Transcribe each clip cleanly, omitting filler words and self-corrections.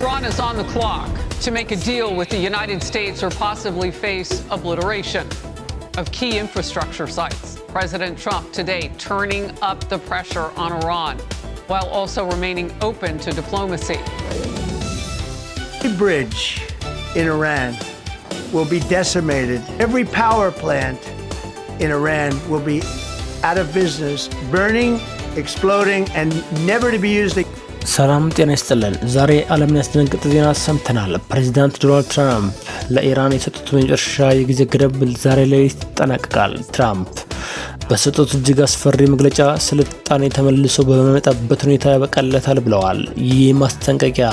Iran is on the clock to make a deal with the United States or possibly face obliteration of key infrastructure sites. President Trump today turning up the pressure on Iran while also remaining open to diplomacy. Every bridge in Iran will be decimated. Every power plant in Iran will be out of business, burning, exploding, and never to be used again. ሰላም ጤና ይስጥልን። ዛሬ ዓለምን ያስደነገጠ ዜና ሰምተናል። ፕሬዚዳንት ዶናልድ ትራምፕ ለኢራን የሰጡት መጨረሻ የጊዜ ገደብ ዛሬ ላይ ይጠናቀቃል። ትራምፕ በሰጡት እጅግ አስፈሪ መግለጫ ስልጣኔ ተመልሶ በመመጣበት ሁኔታ ያበቃለታል ብለዋል። ይህ ማስጠንቀቂያ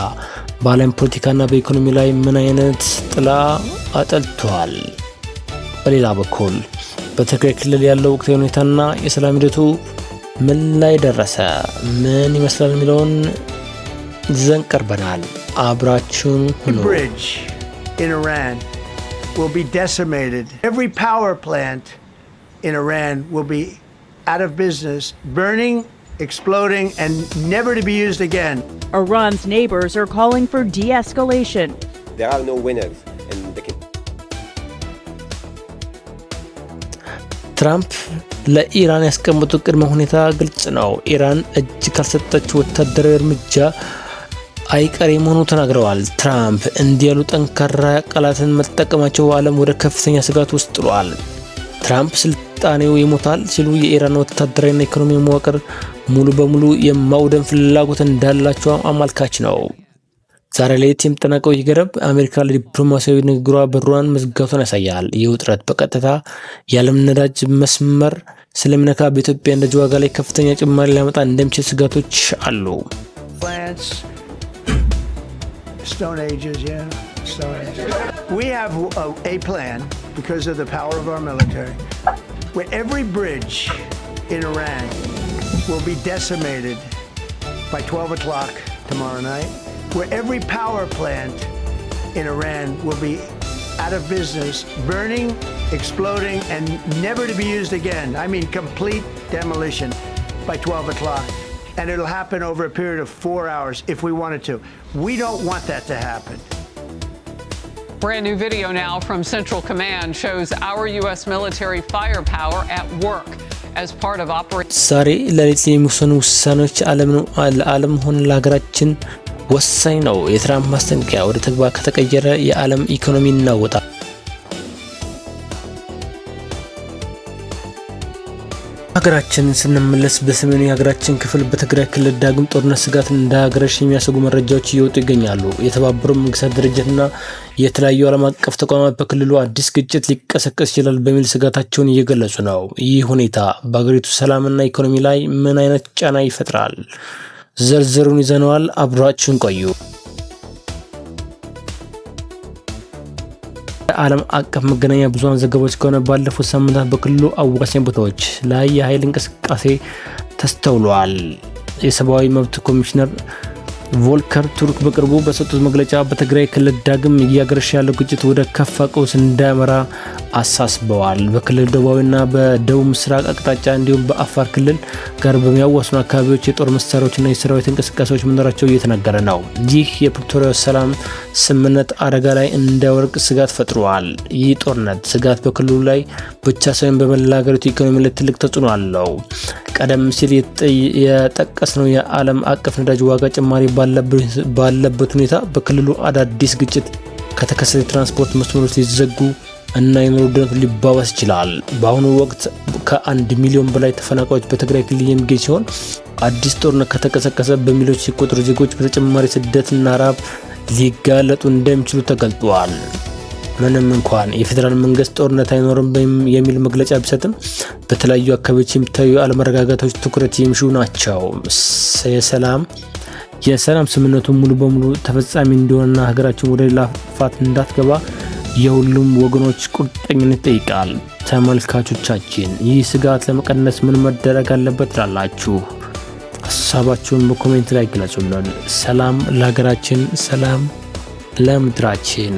በዓለም ፖለቲካና በኢኮኖሚ ላይ ምን አይነት ጥላ አጥልቷል? በሌላ በኩል በትግራይ ክልል ያለው ወቅታዊ ሁኔታና የሰላም ሂደቱ ምን ላይ ደረሰ? ምን ይመስላል የሚለውን ይዘን ቀርበናል። አብራችሁን ሁኑ። Bridge in Iran will be decimated. Every power plant in Iran will be out of business, burning, exploding, and never to be used again. Iran's neighbors are calling for de-escalation. There are no winners. ትራምፕ ለኢራን ያስቀመጡት ቅድመ ሁኔታ ግልጽ ነው። ኢራን እጅ ካልሰጠች ወታደራዊ እርምጃ አይቀሬ መሆኑን ተናግረዋል። ትራምፕ እንዲህ ያሉ ጠንካራ ቃላትን መጠቀማቸው ዓለም ወደ ከፍተኛ ስጋት ውስጥ ጥሏል። ትራምፕ ስልጣኔው ይሞታል ሲሉ የኢራን ወታደራዊና ኢኮኖሚ መዋቅር ሙሉ በሙሉ የማውደም ፍላጎት እንዳላቸው አመልካች ነው። ዛሬ ላይ የሚጠናቀቀው ገደብ አሜሪካ ለዲፕሎማሲያዊ ንግግሯ በሯን መዝጋቷን ያሳያል። ይህ ውጥረት በቀጥታ የዓለም ነዳጅ መስመር ስለሚነካ በኢትዮጵያ ነዳጅ ዋጋ ላይ ከፍተኛ ጭማሪ ሊያመጣ እንደሚችል ስጋቶች አሉ። We have a plan because of the power of our military where every bridge in Iran will be decimated by 12 o'clock tomorrow night. Where every power plant in Iran will be out of business, burning, exploding, and never to be used again. I mean, complete demolition by 12 o'clock. And it'll happen over a period of 4 hours if we wanted to. We don't want that to happen. Brand new video now from Central Command shows our U.S. military firepower at work as part of Operation. ዛሬ ለሊት የሚወሰኑ ውሳኔዎች ለዓለም ሆነ ለሀገራችን ወሳኝ ነው። የትራምፕ ማስጠንቀቂያ ወደ ተግባር ከተቀየረ የዓለም ኢኮኖሚ ይናወጣል። ሀገራችን ስንመለስ በሰሜኑ የሀገራችን ክፍል በትግራይ ክልል ዳግም ጦርነት ስጋት እንዳያገረሽ የሚያሰጉ መረጃዎች እየወጡ ይገኛሉ። የተባበሩት መንግስታት ድርጅትና የተለያዩ ዓለም አቀፍ ተቋማት በክልሉ አዲስ ግጭት ሊቀሰቀስ ይችላል በሚል ስጋታቸውን እየገለጹ ነው። ይህ ሁኔታ በአገሪቱ ሰላምና ኢኮኖሚ ላይ ምን አይነት ጫና ይፈጥራል? ዝርዝሩን ይዘነዋል። አብራችሁን ቆዩ። ዓለም አቀፍ መገናኛ ብዙሃን ዘገባዎች ከሆነ ባለፉት ሳምንታት በክልሉ አዋሳኝ ቦታዎች ላይ የኃይል እንቅስቃሴ ተስተውሏል። የሰብአዊ መብት ኮሚሽነር ቮልከር ቱርክ በቅርቡ በሰጡት መግለጫ በትግራይ ክልል ዳግም እያገረሸ ያለው ግጭት ወደ ከፋ ቀውስ እንዳያመራ አሳስበዋል። በክልል ደቡባዊና በደቡብ ምስራቅ አቅጣጫ እንዲሁም በአፋር ክልል ጋር በሚያዋስኑ አካባቢዎች የጦር መሳሪያዎችና የሰራዊት እንቅስቃሴዎች መኖራቸው እየተነገረ ነው። ይህ የፕሪቶሪያ ሰላም ስምምነት አደጋ ላይ እንዳይወድቅ ስጋት ፈጥሯል። ይህ ጦርነት ስጋት በክልሉ ላይ ብቻ ሳይሆን በመላ ሀገሪቱ ኢኮኖሚ ላይ ትልቅ ተጽዕኖ አለው። ቀደም ሲል የጠቀስነው የዓለም አቀፍ ነዳጅ ዋጋ ጭማሪ ባለበት ሁኔታ በክልሉ አዳዲስ ግጭት ከተከሰተ ትራንስፖርት መስመሮች ሊዘጉ እና የኑሮ ውድነት ሊባባስ ይችላል። በአሁኑ ወቅት ከ1 ሚሊዮን በላይ ተፈናቃዮች በትግራይ ክልል የሚገኙ ሲሆን አዲስ ጦርነት ከተቀሰቀሰ በሚሊዮኖች የሚቆጠሩ ዜጎች በተጨማሪ ስደትና ረሃብ ሊጋለጡ እንደሚችሉ ተገልጿል። ምንም እንኳን የፌደራል መንግስት ጦርነት አይኖርም የሚል መግለጫ ቢሰጥም በተለያዩ አካባቢዎች የሚታዩ አለመረጋጋቶች ትኩረት የሚሹ ናቸው። የሰላም ስምምነቱ ሙሉ በሙሉ ተፈጻሚ እንዲሆንና ሀገራችን ወደ ሌላ ፋት እንዳትገባ የሁሉም ወገኖች ቁርጠኝነት ይጠይቃል። ተመልካቾቻችን ይህ ስጋት ለመቀነስ ምን መደረግ አለበት ላላችሁ ሀሳባችሁን በኮሜንት ላይ ግለጹልን። ሰላም ለሀገራችን፣ ሰላም ለምድራችን።